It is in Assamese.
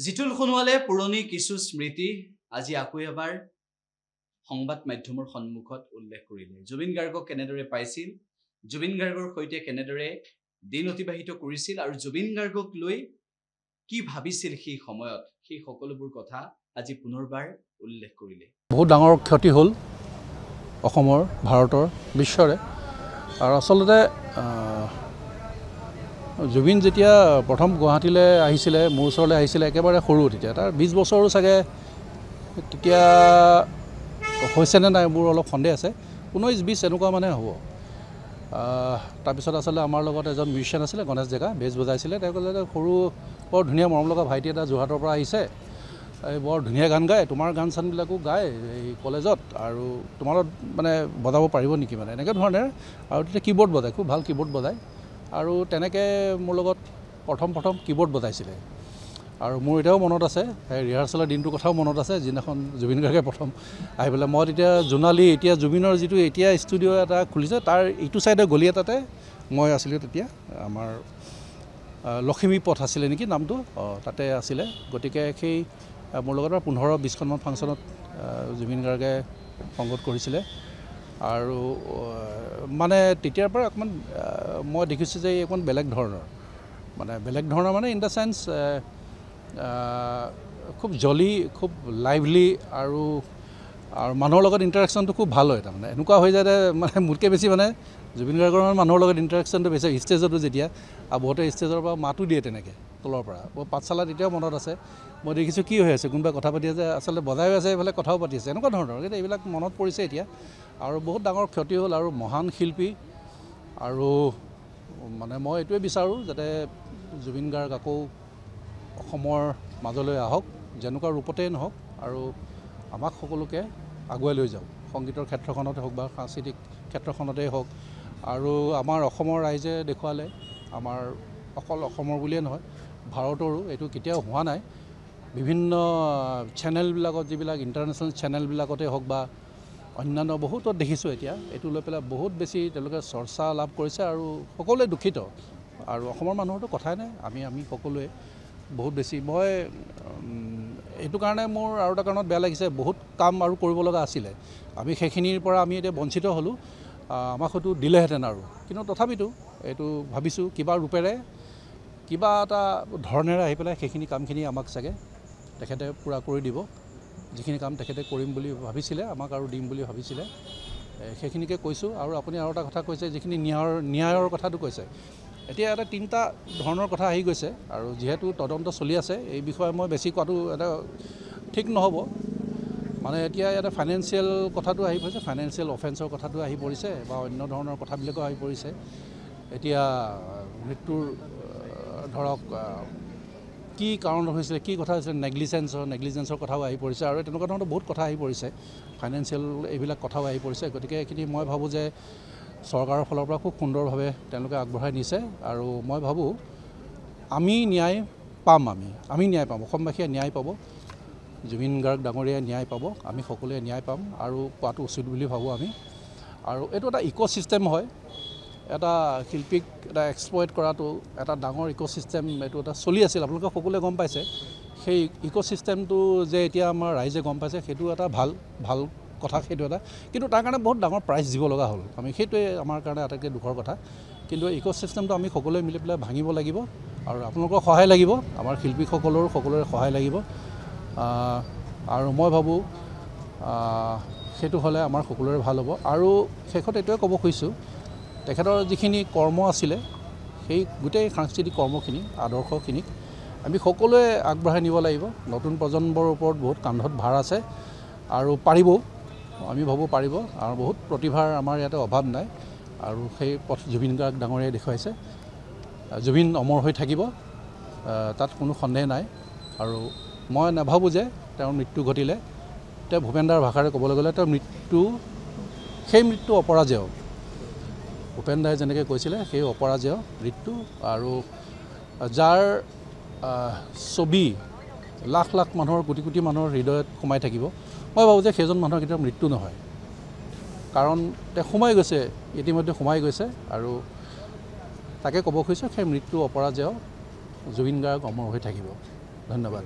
জিতুল সোণোৱালে পুৰণি কিছু স্মৃতি আজি আকৌ এবাৰ সংবাদ মাধ্যমৰ সন্মুখত উল্লেখ কৰিলে। জুবিন গাৰ্গক কেনেদৰে পাইছিল, জুবিন গাৰ্গৰ সৈতে কেনেদৰে দিন অতিবাহিত কৰিছিল আৰু জুবিন গাৰ্গক লৈ কি ভাবিছিল সেই সময়ত, সেই সকলোবোৰ কথা আজি পুনৰবাৰ উল্লেখ কৰিলে। বহুত ডাঙৰ ক্ষতি হ'ল অসমৰ, ভাৰতৰ, বিশ্বৰে। আৰু আচলতে জুবিন যেতিয়া প্ৰথম গুৱাহাটীলৈ আহিছিলে, মোৰ ওচৰলৈ আহিছিলে, একেবাৰে সৰু তেতিয়া, তাৰ 20 বছৰো চাগে তেতিয়া হৈছেনে নাই মোৰ অলপ সন্দেহ আছে, 19-20 এনেকুৱা মানে হ'ব। তাৰপিছত আচলতে আমাৰ লগত এজন মিউজিচিয়ান আছিলে, গণেশ ডেকা, বেছ বজাইছিলে। তেওঁ ক'লে সৰু বৰ ধুনীয়া মৰম লগা ভাইটি এটা যোৰহাটৰ পৰা আহিছে, বৰ ধুনীয়া গান গায়, তোমাৰ গান চানবিলাকো গায় এই কলেজত, আৰু তোমাৰ মানে বজাব পাৰিব নেকি, মানে এনেকৈ ধৰণে। আৰু তেতিয়া কীবৰ্ড বজায়, খুব ভাল কীবৰ্ড বজায়, আৰু তেনেকৈ মোৰ লগত প্ৰথম কীবৰ্ড বজাইছিলে। আৰু মোৰ এতিয়াও মনত আছে, সেই ৰিহাৰ্চেলৰ দিনটোৰ কথাও মনত আছে, যিদিনাখন জুবিন গাৰ্গে প্ৰথম আহি পেলাই, মই তেতিয়া জোনালী, এতিয়া জুবিনৰ যিটো এতিয়া ষ্টুডিঅ' এটা খুলিছে, তাৰ ইটো ছাইডে গলি এটাতে মই আছিলোঁ তেতিয়া, আমাৰ লখিমী পথ আছিলে নেকি নামটো, তাতে আছিলে। গতিকে সেই মোৰ লগত 15-20খনমান ফাংচনত জুবিন গাৰ্গে সংগত কৰিছিলে। আৰু মানে তেতিয়াৰ পৰা অকণমান মই দেখিছোঁ যে অকণমান বেলেগ ধৰণৰ মানে ইন দ্য চেন্স খুব জলি, খুব লাইভলি, আৰু মানুহৰ লগত ইণ্টাৰেকশ্যনটো খুব ভাল হয়। তাৰমানে এনেকুৱা হৈ যায় মানে মোতকৈ বেছি মানে জুবিন গাৰ্গৰ মানুহৰ লগত ইণ্টাৰেকশ্যনটো বেছি, ষ্টেজতো যেতিয়া, আৰু বহুতে ষ্টেজৰ পৰা মাতো দিয়ে তেনেকৈ তলৰ পৰা। মোৰ পাঠশালাত এতিয়াও মনত আছে, মই দেখিছোঁ কি হৈ আছে, কোনোবাই কথা পাতি আছে, আচলতে বজাইও আছে, এইফালে কথাও পাতি আছে, এনেকুৱা ধৰণৰ। কিন্তু এইবিলাক মনত পৰিছে এতিয়া, আৰু বহুত ডাঙৰ ক্ষতি হ'ল। আৰু মহান শিল্পী, আৰু মানে মই এইটোৱে বিচাৰোঁ যাতে জুবিন গাৰ্গ আকৌ অসমৰ মাজলৈ আহক, যেনেকুৱা ৰূপতেই নহওক, আৰু আমাক সকলোকে আগুৱাই লৈ যাওক, সংগীতৰ ক্ষেত্ৰখনতে হওক বা সাংস্কৃতিক ক্ষেত্ৰখনতেই হওক। আৰু আমাৰ অসমৰ ৰাইজে দেখুৱালে, আমাৰ অকল অসমৰ বুলিয়ে নহয়, ভাৰতৰো এইটো কেতিয়াও হোৱা নাই। বিভিন্ন চেনেলবিলাকত, যিবিলাক ইণ্টাৰনেশ্যনেল চেনেলবিলাকতে হওক বা অন্যান্য বহুতত দেখিছোঁ এতিয়া, এইটো লৈ পেলাই বহুত বেছি তেওঁলোকে চৰ্চা লাভ কৰিছে, আৰু সকলোৱে দুখিত। আৰু অসমৰ মানুহৰতো কথাই নাই, আমি সকলোৱে বহুত বেছি। মই এইটো কাৰণে মোৰ আৰু এটা কাৰণত বেয়া লাগিছে, বহুত কাম আৰু কৰিব লগা আছিলে, আমি সেইখিনিৰ পৰা আমি এতিয়া বঞ্চিত হ'লোঁ। আমাক হয়তো দিলেহেঁতেন আৰু, কিন্তু তথাপিতো এইটো ভাবিছোঁ কিবা ৰূপেৰে, কিবা এটা ধৰণেৰে আহি পেলাই সেইখিনি কামখিনি আমাক চাগে তেখেতে পূৰা কৰি দিব। যিখিনি কাম তেখেতে কৰিম বুলি ভাবিছিলে, আমাক আৰু দিম বুলি ভাবিছিলে, সেইখিনিকে কৈছোঁ। আৰু আপুনি আৰু এটা কথা কৈছে, যিখিনি ন্যায়ৰ কথাটো কৈছে, এতিয়া এটা 3টা ধৰণৰ কথা আহি গৈছে, আৰু যিহেতু তদন্ত চলি আছে, এই বিষয়ে মই বেছি কোৱাটো এটা ঠিক নহ'ব। মানে এতিয়া ইয়াতে ফাইনেন্সিয়েল কথাটো আহি পৰিছে, ফাইনেন্সিয়েল অফেন্সৰ কথাটো আহি পৰিছে, বা অন্য ধৰণৰ কথাবিলাকো আহি পৰিছে। এতিয়া মৃত্যুৰ ধৰক কি কাৰণত হৈছিলে, কি কথা হৈছিলে, নেগলিজেঞ্চৰ কথাও আহি পৰিছে, আৰু তেনেকুৱা ধৰণৰ বহুত কথা আহি পৰিছে, ফাইনেন্সিয়েল এইবিলাক কথাও আহি পৰিছে। গতিকে এইখিনি মই ভাবোঁ যে চৰকাৰৰ ফালৰ পৰা খুব সুন্দৰভাৱে তেওঁলোকে আগবঢ়াই নিছে, আৰু মই ভাবোঁ আমি ন্যায় পাম, আমি ন্যায় পাম, অসমবাসীয়ে ন্যায় পাব, জুবিন গাৰ্গ ডাঙৰীয়াই ন্যায় পাব, আমি সকলোৱে ন্যায় পাম, আৰু পোৱাটো উচিত বুলি ভাবোঁ আমি। আৰু এইটো এটা ইক'চিষ্টেম হয়, এটা শিল্পীক এটা এক্সপ্লইট কৰাটো এটা ডাঙৰ ইক'চিষ্টেম, এইটো এটা চলি আছিল, আপোনালোকে সকলোৱে গম পাইছে। সেই ইক'চিষ্টেমটো যে এতিয়া আমাৰ ৰাইজে গম পাইছে, সেইটো এটা ভাল কথা, সেইটো এটা। কিন্তু তাৰ কাৰণে বহুত ডাঙৰ প্ৰাইচ দিব লগা হ'ল, আমি সেইটোৱে আমাৰ কাৰণে আটাইতকৈ দুখৰ কথা। কিন্তু ইক'চিষ্টেমটো আমি সকলোৱে মিলি পেলাই ভাঙিব লাগিব, আৰু আপোনালোকৰ সহায় লাগিব, আমাৰ শিল্পীসকলৰো সকলোৰে সহায় লাগিব। আৰু মই ভাবোঁ সেইটো হ'লে আমাৰ সকলোৰে ভাল হ'ব। আৰু শেষত এইটোৱে ক'ব খুজিছোঁ, তেখেতৰ যিখিনি কৰ্ম আছিলে, সেই গোটেই সাংস্কৃতিক কৰ্মখিনি, আদৰ্শখিনিক আমি সকলোৱে আগবঢ়াই নিব লাগিব। নতুন প্ৰজন্মৰ ওপৰত বহুত কান্ধত ভাৰ আছে, আৰু পাৰিবও, আমি ভাবোঁ পাৰিব, আৰু বহুত প্ৰতিভাৰ আমাৰ ইয়াতে অভাৱ নাই, আৰু সেই পথ জুবিন গাৰ্গ ডাঙৰীয়াই দেখুৱাইছে। জুবিন অমৰ হৈ থাকিব, তাত কোনো সন্দেহ নাই। আৰু মই নাভাবোঁ যে তেওঁৰ মৃত্যু ঘটিলে, তেওঁ ভূপেন দাৰ ভাষাৰে ক'বলৈ গ'লে তেওঁৰ সেই মৃত্যু অপৰাজেয়। ভূপেন দাই যেনেকৈ কৈছিলে, সেই অপৰাজেয় মৃত্যু, আৰু যাৰ ছবি লাখ মানুহৰ, কোটি মানুহৰ হৃদয়ত সোমাই থাকিব। মই ভাবোঁ যে সেইজন মানুহৰ কেতিয়াও মৃত্যু নহয়, কাৰণ তেওঁ সোমাই গৈছে, ইতিমধ্যে সোমাই গৈছে। আৰু তাকে ক'ব খুজিছোঁ, সেই মৃত্যু অপৰাজেয়, জুবিন গাৰ্গ অমৰ হৈ থাকিব। ধন্যবাদ।